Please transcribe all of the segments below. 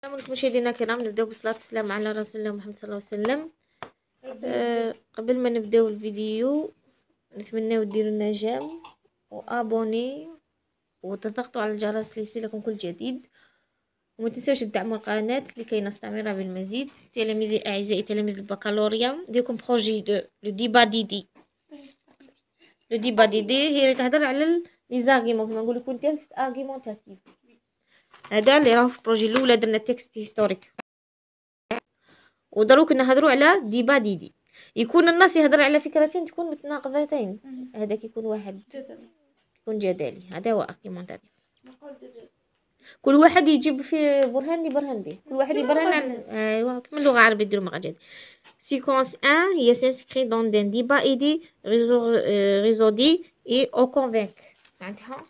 السلام عليكم مشاهدينا الكرام. نبداو بالصلاة والسلام على رسول الله محمد صلى الله عليه وسلم. قبل ما نبداو الفيديو نتمناو ديروا لنا جيم وابوني وتضغطوا على الجرس ليصلكم كل جديد، وما تنساوش تدعموا القناه لكي نستمر بالمزيد. تلاميذي اعزائي تلاميذ البكالوريا ديكم بروجي دو لو ديبا ديدي. لو ديبا ديدي هي اللي تهضر على لي زارغيمون كما نقول لكم تيكست ارغيمونتاتيف. هذا اللي راه في البروجي الاولى درنا تكست هيستوريك، ودروك نهضروا على ديبا ديدي. يكون النص يهضر على فكرتين تكون متناقضتين، هذاك يكون واحد يكون جدلي، هذا هو ارغيمونتاتيف. كل واحد يجيب في برهان يبرهن به، كل واحد يبرهن على ايوا كما اللغه العربيه ديروا مقاجد. سيكونس 1 هي سانسكري دون دان ديبا ايدي ريزودي اي او كونفينك، معناتها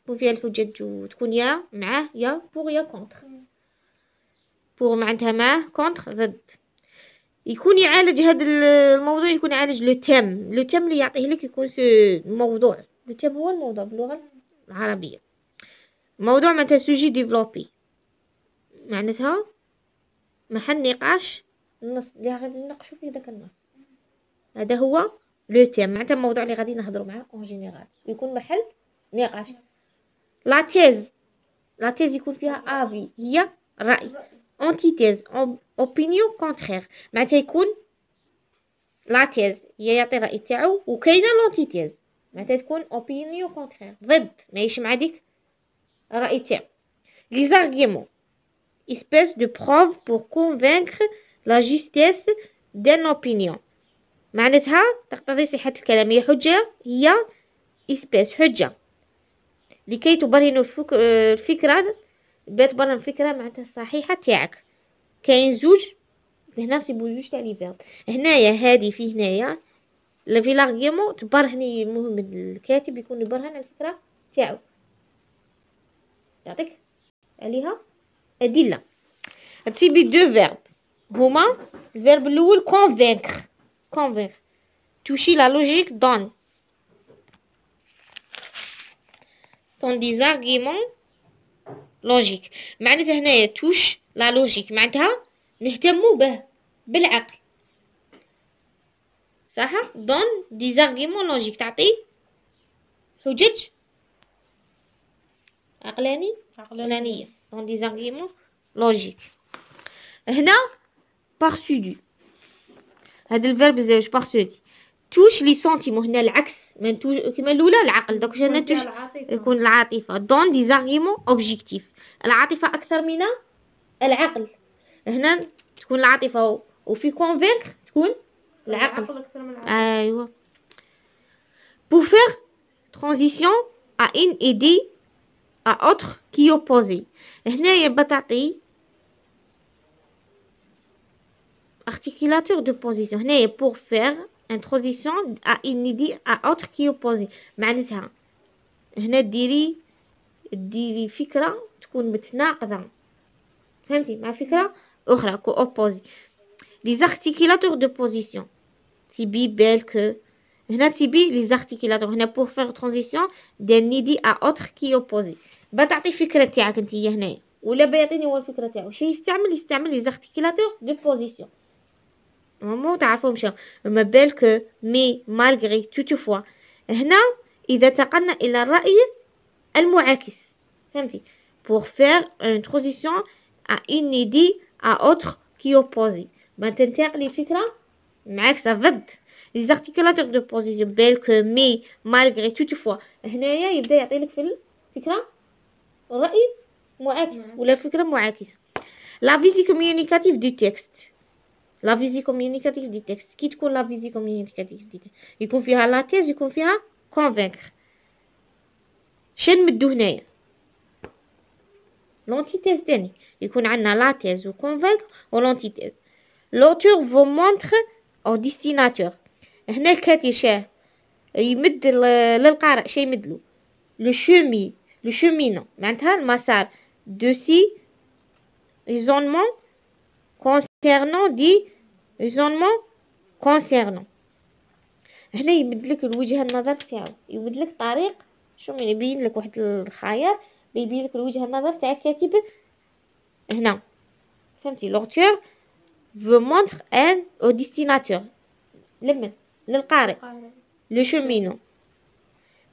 تكون فيها الحجج وتكون يا معاه يا بوغ يا كونتر. بوغ معناتها معاه، كونتر ضد. يكون يعالج هذا الموضوع، يكون يعالج لو تيم اللي يعطيه لك يكون الموضوع. لو تيم هو الموضوع باللغه العربيه. موضوع معناتها سوجي ديفلوبي، معناتها محل نقاش النص اللي غادي نناقشوا فيه داك النص. هذا هو لو تيم، معناتها الموضوع اللي غادي نهضروا معاه اون جينيرال يكون محل نقاش. لا تيز يكون فيها افي، هي راي. انتيتيز اوبينيون كونترير، معناتها يكون لا تيز هي يعطي الراي تاعو، وكاينه لونتيتيز معناتها تكون اوبينيون كونترير ضد، ماهيش مع ديك الراي تاعو. لي زارغيمون espèce de preuve pour convaincre la justesse d'un opinion، معناتها تقتضي صحة الكلام. هي حجة، هي espèce حجة لكي تبرهن الفكرة، تبرهن الفكرة معناتها الصحيحة تاعك. كاين زوج هنا نصيبو زوج تاع لي فيرب. هنايا هادي في هنايا في لارغيومون تبرهني، المهم الكاتب يكون يبرهن على الفكرة تاعو، يعطيك عليها أدلة. تيبي دو فيرب هما الفيرب الاول كونفينكر توشي لا لوجيك دون دي زارغيمون لوجيك، معناتها هنايا توش لا لوجيك معناتها نهتموا به بالعقل، صح؟ دون دي زارغيمون لوجيك تعطي حجج عقلانية دون دي زارغيمون لوجيك. هنا بارسودو هذا الفيرب زوج بارسودي توش لي سونتيمون، هنا العكس من كما الاولى العقل، دوك هنا توش يكون العاطفه. دون دي زارغيمون اوبجيكتيف، العاطفه اكثر من العقل. هنا تكون العاطفه وفي كونفينك تكون العقل اكثر من العقل. ايوا pour faire transition à une idée à autre qui opposée. هنايا بتعطي articulateur de position. هنايا pour faire une transition à une idée à autre qui opposée، معناتها هنا ديري فكرة تكون متناقضة، فهمتي، مع فكرة أخرى كو opposée. les articulateurs de position تبي بالك هنا تبي les articulateurs هنا pour faire transition d'un idée à autre qui opposée. بتعطي فكرة تاعك انتي هنايا ولا بيعطيني هو الفكرة تاعو، شي يستعمل les articulateurs de position. مو تعرفوا مشا ما بالك مي مالغري توتفوا، هنا إذا تقلنا إلى الرأي المعاكس، فهمتي، pour faire une transition à une idée à autre qui opposée، ما تنتقلي فكرة معاكسة ضد. les articulateurs de position بالك مي مالغري توتفوا، هنايا يبدا يعطيلك في الفكرة رأي معاكس ولا فكرة معاكسة. la visée communicative du texte، لا فيزي كوميونيكاتيف دي تكست. كي تكون لا فيزي كوميونيكاتيف دي تكست يكون فيها لا تيز يكون فيها كونفينكر. شن مدو هنايا لونتيتيز تاني، يكون عندنا لا تيز و كونفينكر و لونتيتيز. لوتور فو مونتر او ديستيناتور، هنا الكاتب شاه يمد للقارئ شي يمدلو لو شومينون معناتها المسار دو سي ريزونمون concernant دي raisonnement concernant. هنا يمدلك الوجهة النظر تاعو، يمدلك طريق شو من يبين لك واحد الخيار يبين لك الوجهة النظر تاع الكاتب هنا فهمتي لوتور veut montre un au destinateur لمن للقارئ لو شومينو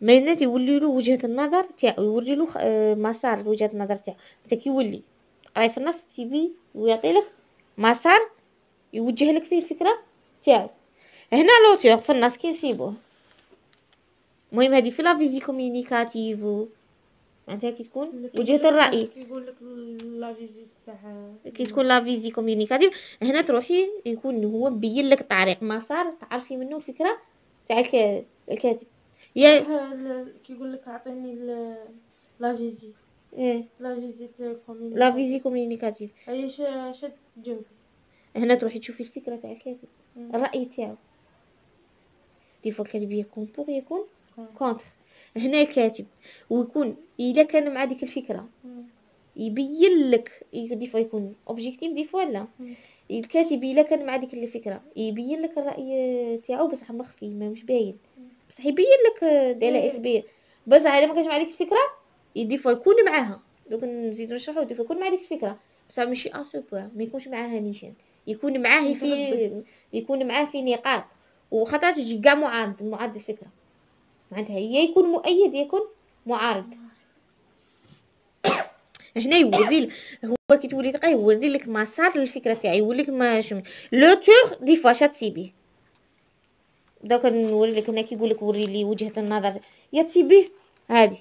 ماينات يولي له وجهة النظر تاعو يوري له مسار وجهة النظر تاعو انت كي يولي تقراي في النص تيبي ويعطي لك مسار يوجه لك فيه الفكرة تاعو. هنا لوتور في النص كي نسيبوه المهم هذه في لا فيزي كوميونيكاتيف معناتها كي تكون وجهة الرأي يقول لك لا فيزي تاع كي تكون لا فيزي كوميونيكاتيف هنا تروحي يكون هو مبين لك طريق مسار تعرفي منه فكرة تاع الكاتب يا كي يقول لك اعطيني لا فيزي ايه لا فيزي لا فيزي كوميونيكاتيف اي شد تجاوب هنا تروحي تشوفي الفكرة تاع الكاتب الرأي تاعو دي فوا الكاتب يكون بوغ يكون كونتر هنا الكاتب ويكون اذا كان مع ديك الفكرة يبين لك دي فوا يكون اوبجيكتيف دي فوا لا الكاتب الا كان مع ديك الفكرة يبين لك الرأي تاعو بصح مخفي ما مش باين بصح يبين لك دلائل تبين بصح الا ما كانش مع ديك الفكرة دي فوا يكون معاها دوك نزيدو نشرحو دي فوا يكون مع ديك الفكرة بصح ماشي اسوبر ما يكونش معاها نيشان يكون معاه في نقاط وخاطر تجي كاع معارض الفكرة معناتها هي يكون مؤيد يكون معارض. هنا يوري هو كي تولي تقرا يوري لك مسار للفكره تاعي يوري لك ما لوتور دي فوا شاتسيبيه دوك نوري لك هنا كي يقول لك وري لي وجهه النظر يا تسيبيه هذه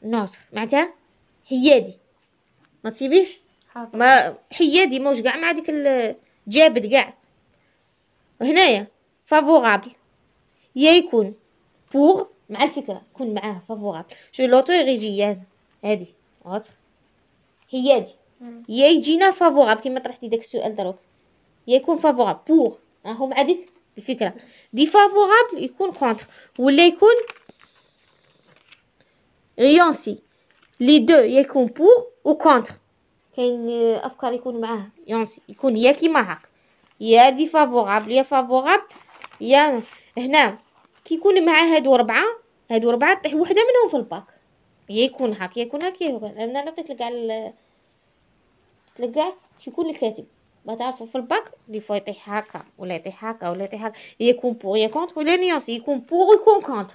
نوت معناتها حيادي ما تسيبيش ما حيادي موش كاع مع ديك جابد كاع. هنايا فافورابل يا يكون بوغ مع الفكره يكون معاه فافورابل شو لوتور يجي هذه اوتر حيادي يا يجينا فافورابل كيما طرحتي داك السؤال دروك يا يكون فافورابل بوغ راهو مع ديك الفكره دي فافورابل يكون كونتر ولا يكون ريونسي لي دو يكون بوغ و كونتر كاين افكار يكون معاه يونسي يكون يا كيما هاك يا دي فافورابل يا فافورابل يا هنا كي يكون مع هادو ربعه طيح وحده منهم في الباك يا يكون هاك يا يكون هاك انا لقيت لك على تلقاه يكون الكاتب ما تعرفوا في الباك دي فوا يطيح هكا ولا يطيح هكا ولا يطيح هكا يكون بوغ يا كونتر ولا نيونس يكون بوغ ويكون كونتر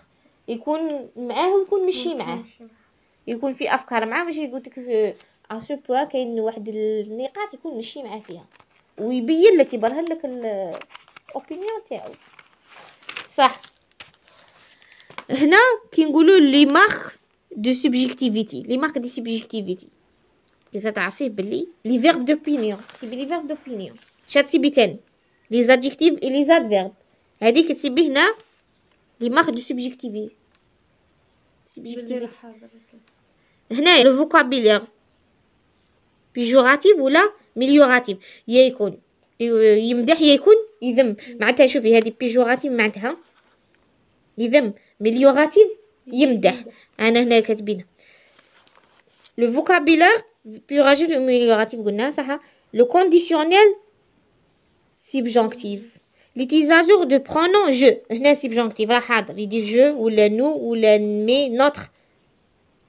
يكون معاه ويكون ماشي معاه يكون في افكار معاه ماشي يقول لك اسو بوا كاين واحد النقاط يكون ماشي معاه فيها ويبين لك يبرهن لك الاوبينيون تاعو صح. هنا كي نقولوا لي مارك دو سوبجيكتيفيتي لي مارك دي سوبجيكتيفيتي إذا تعرفيه بلي لي فيرب دوبينيون تسيبي لي فيرب دوبينيون شا تسيبي تاني لي زادجيكتيف اي لي زاد فيرب هاديك تسيبي هنا لي مارك دو سوبجيكتيفيتي هنا لو فوكابيلير بيجوراتيف ولا ميليوراتيف يا يكون يمدح يا يكون يذم معناتها شوفي هذه بيجوراتيف معناتها يذم ميليوراتيف يمدح انا هنا كاتبينها لو فوكابيلير بيجوراتيف و ميليوراتيف قلنا صح. لو كونديسيونيل سبجونكتيف ليتيزاجور دو برونون جو هنا سبجونكتيف راه حاضر يدير جو ولا نو ولا مي نوتر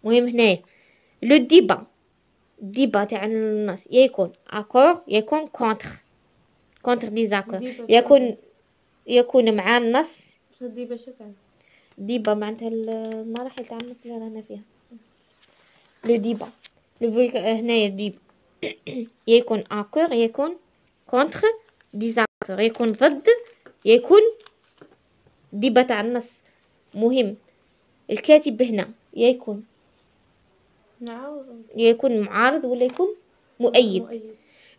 مهم هنايا لو ديبا تاع الناس يا يكون اكور يكون كونتر ديزاكور يكون مع النص ديبا شو كان ديبا معناتها المراحل تاع النص اللي رانا فيها لو ديبا هنايا ديب يكون اكور يكون كونتر ديزاكور يكون ضد يكون ديبا تاع النص مهم الكاتب هنا يكون معارض ولا يكون مؤيد.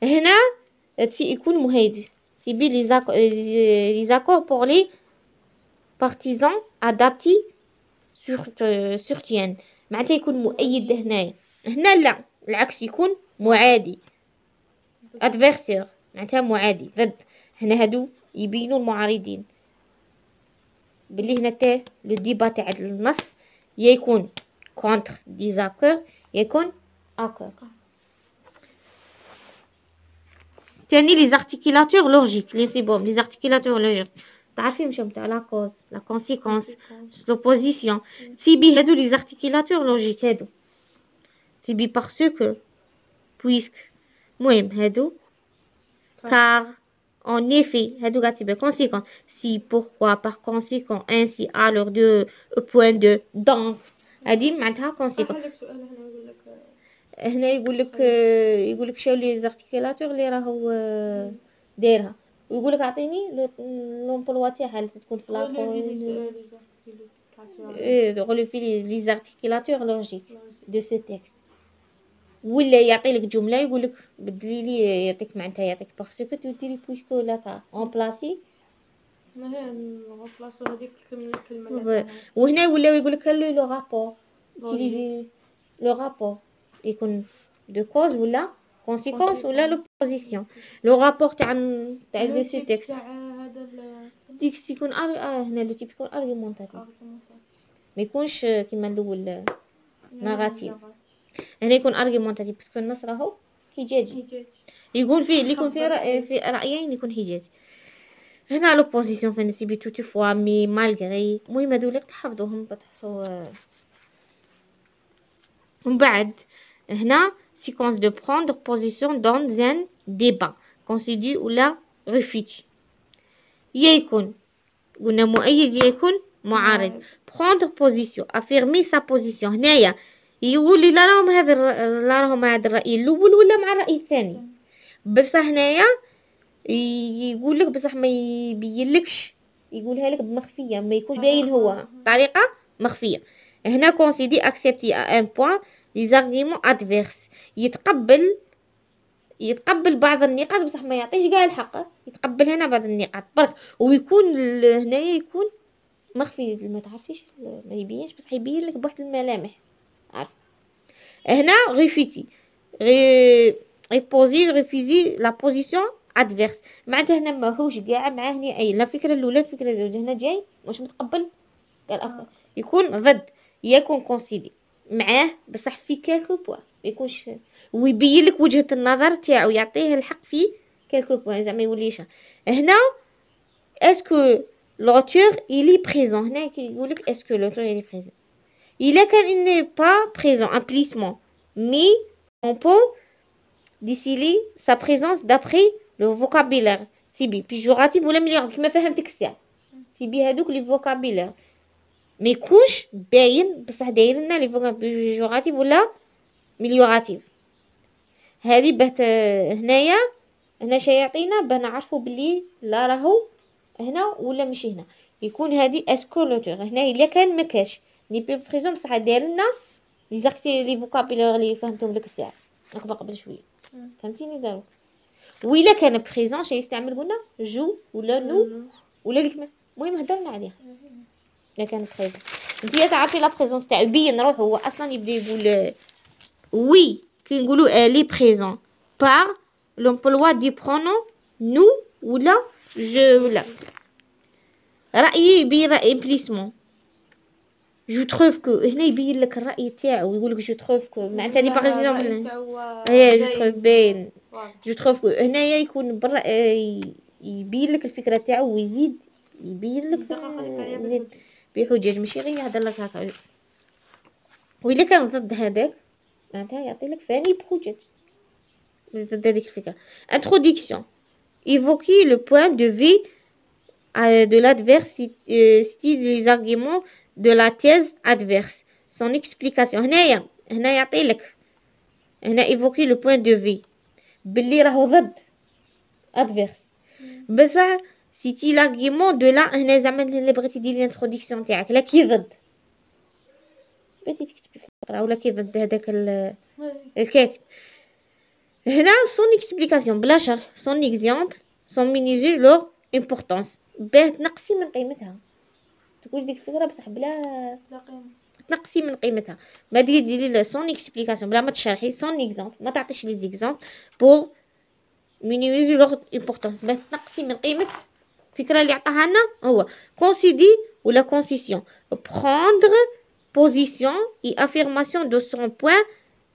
هنا يكون مهيد سيبي لي زاكور بور لي بارتيزان ادابتي سورتيان معناتها يكون مؤيد. هنا لا العكس يكون معادي ادفيرسير معناتها معادي ضد. هنا هادو يبينوا المعارضين بلي هنا تاع لو ديبا تاع النص يكون كونتر ديزاكور يكون اكور. تاني لي زارتيكولاتور لوجيك لي سي بون لي زارتيكولاتور لوجيك تعرفي مشو تاع لا كوز لا كونسيكونس لوبوزيسيون سيبي هادو لي زارتيكولاتور لوجيك هادو سيبي باسكو بويسك المهم هادو car en effet هادو قاعد تبقى conséquent si pourquoi par conséquent ainsi alors de point de donc هادي معناتها conséquent. عندك سؤال هنا يقول لك هنا يقول لك شو لي زارتيكولاتور اللي راهو دايرها ويقول لك اعطيني لومبلوا تاعها اللي تكون في لابول غولي في لي زارتيكولاتور لوجيك دو سو تيكست ولا يعطي لك جمله يقول لك بدلي لي يعطيك معناتها يعطيك باسكو تديري بويسكو لا اون بلاسي ما هي نغوبلاصو هذيك الكلمه وهنا ولا يقول لك لو رابور utiliser لو رابور يكون دو كوز ولا كونسيكونس ولا لوبوزيسيون لو رابور تاع دو سو تيكست هذا تيكست يكون هنا لو تيب يكون ارغيمونتاتيف ما يكونش كيما الاول ناراتيف. هنا يكون ارغيمونتاتيف باسكو النص راهو حجاجي يقول فيه اللي يكون في رايين يكون حجاجي. هنا لوبوزيسيون في نسيبي توتي فوا مي مالغري المهم هذولك تحفظوهم بتحصوا. ومن بعد هنا séquence de prendre position dans un débat constitue ولا réfuté يكون قلنا مؤيد يكون معارض prendre position affirmer sa position هنايا يقول لي لا راهم هذا الرأي الأول ولا مع الرأي الثاني بصح هنايا يقول لك بصح ما يبينلكش يقولها لك بمخفية ما يكونش باين هو طريقة مخفية. هنا considère accepter à un point les arguments adverses يتقبل بعض النقاط بصح ما يعطيش كاع الحق يتقبل هنا بعض النقاط برك ويكون هنايا يكون مخفي ما تعرفيش ما يبينش بصح يبين لك بواحد الملامح عارف. هنا ريفيتي ريفيزي لا بوزيسيون ادفيرس معناتها هنا ماهوش كاع معاه اي لا فكره الاولى الفكره الزوج هنا جاي مش متقبل الاخر يكون ضد يكون كونسيدي معاه بصح في كالكو بوا ما يكونش ويبين لك وجهه النظر تاعو يعطيه الحق في كالكو بوا زعما يوليش هنا اسكو l'auteur il est présent هنا يقول لك اسكو l'auteur il est présent il est quand il n'est pas présent implicitement mais on peut déceler sa présence d'après le vocabulaire سيبي بيجوراتيف ولا مليون كما فهمتك الساعه سيبي هذوك لي فوكابيلير ما يكونش باين بصح داير لنا لي بيجوراتيف ولا مليوراتيف هذه باه هنا شي يعطينا باه نعرفوا بلي لا راهو هنا ولا ماشي هنا يكون هذه اسكولوتور هنا الا كان ما كاش لي بريزون بصح داير لنا لي زاكتي لي فوكابيلير اللي فهمتهم لك الساعه قبل شويه فهمتيني دارو وإلا كان بريزون شي يستعمل قلنا جو ولا نو ولا الكلمه المهم هضرنا عليها الا كان بريزون انتي تعرفي لا بريزونس تاع بين روح هو اصلا يبدا يقول وي كي نقولوا لي بريزون بار لومبلوا دي برونون نو ولا جو ولا رايي يبين راي امبليسمون جو تروف كو هنا يبين لك الراي تاعو يقول لك جو تروف كو معناتها لي باغ اكزومبل هي جو تروف باين جو تروف كو هنايا يكون برا يبين لك الفكره تاعو ويزيد يبين لك بحجج ماشي غير يهضر لك هكا وإلا كان ضد هذاك معناتها يعطي لك ثاني بحجج ضد هذيك الفكره. introduction évoquer le point de vue de l'adversité les arguments de la thèse adverse son explication هنا يعطي لك هنا évoquer le point de vue باللي راهو ضد adverse بصح سيتي l'argument de la هنا زعما اللي بغيتي ديري الانتروداكسيون تاعك لا كي ضد بغيتي تكتبي في الفقره ولا كي ضد هذاك الكاتب هنا son explication بلا شرح son exemple son minimiser leur importance باه تنقصي من قيمتها تقول ديك الفكره بصح بلا قيمه تنقصي من قيمتها ما ديري لا son explication بلا ما تشرحي son exemple ما تعطيش لي زيكزامبل pour minimiser leur importance باه تنقصي من قيمه الفكره اللي عطاها لنا هو considérer ولا concession prendre position et affirmation de son point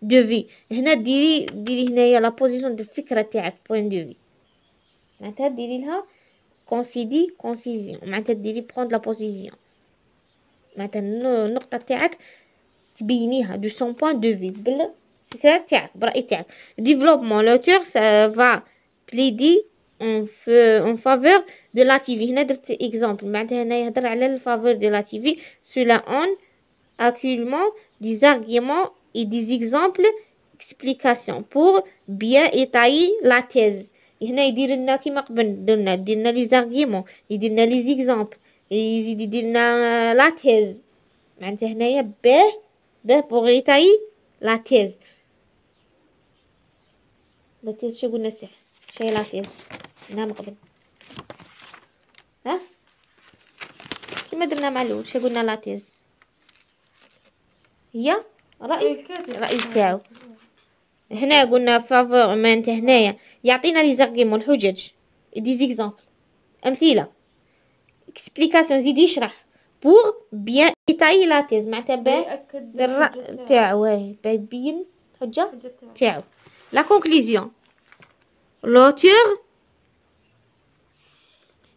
de vue هنا ديري هنايا لا بوزيسيون دو الفكره تاعك point de vue معناتها ديري لها كونسيدي كونسيزيون معناتها ديري بروند لا بوزيسيون معناتها النقطه تاعك تبينيها دو سون بوين دو في الفكرة تاعك برأي تاعك. ديفلوبمون لوتور فا بليدي en faveur de la TV. هنا درت اكزامبل معناتها هنا يهضر على الفافور دو لا TV. cela en accueillement des arguments et des exemples explications pour bien étayer la thèse. هنا يدير لنا كيما قبل درنا يدير لنا لي زارغيمون، يدير لنا لي زيكزامبل، يزيد يدير لنا لا تيز. معناتها هنايا باه بوغ يتاي لا تيز. لا تيز شو قلنا السحر شي لا تيز هنا من قبل، ها كيما درنا مع الاول شو قلنا لا تيز هي رأي تاعو. هنا قلنا فافور معناتها هنايا يعطينا لي زارغيمون الحجج دي زيكزامبل امثله اكسبليكاسيون زيد يشرح بور بيان ايتاي لا تيز معناتها باه الرأي تاعو باه يبين الحجه تاعو. لا كونكلوزيون لوتور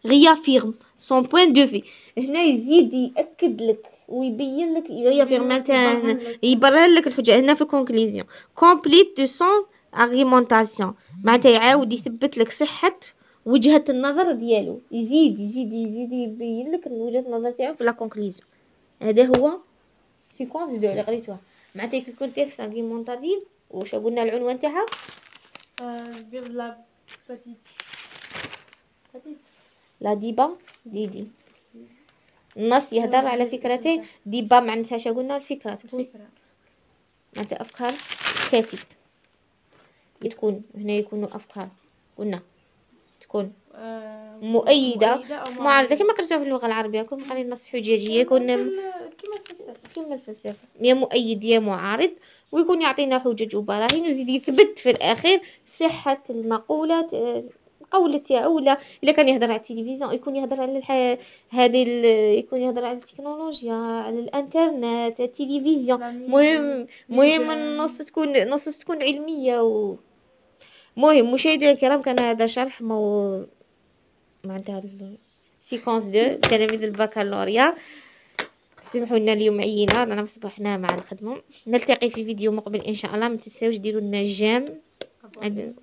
réaffirme son point de vue. هنا يزيد يأكد لك ويبين لك يغير معناتها يبرر لك الحجة. هنا في كونكليزيون كومبليت دو سون ارغيمونطاسيون معناتها يعاود يثبت لك صحة وجهة النظر ديالو. يزيد يبين لك وجهة النظر تاعو في لا كونكليزيون. هذا هو سيكونس دو اللي قريتوها معناتها كي يكون تيكست ارغيمونطاتيف. واش قلنا العنوان تاعها؟ لا لا ديبا ديدي. النص يهدر على فكرتين. ديبا معناتها شو قلنا؟ الفكرة معناتها أفكار كاتب. تكون هنا يكونوا أفكار قلنا تكون مؤيدة معارضة كما قريتوها في اللغة العربية. كما قريت نص حجاجي يكون كما الفلسفة يا مؤيد يا معارض، ويكون يعطينا حجج وبراهين ويزيد يثبت في الأخير صحة المقولات قولة تاعو. ولا إلا كان يهضر على التلفزيون يكون يهضر على يكون يهضر على التكنولوجيا على الانترنت التلفزيون. مهم النص تكون علمية مهم. مشاهدينا الكرام كان هذا شرح معناتها سيكونس دو تلاميذ البكالوريا. سمحوا لنا اليوم عينا رانا صبحنا مع الخدمه. نلتقي في فيديو مقبل ان شاء الله. ما تنساوش ديروا لنا جيم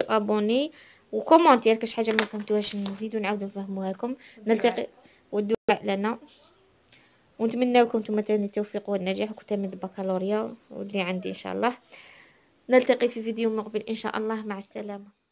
ابوني وكومونتير كاش حاجه ما فهمتوهاش نزيدو نعاودو نفهموها لكم. نلتقي والدعاء لنا ونتمنى لكم نتوما تاني التوفيق والنجاح وتلاميذ البكالوريا واللي عندي ان شاء الله. نلتقي في فيديو مقبل ان شاء الله. مع السلامه.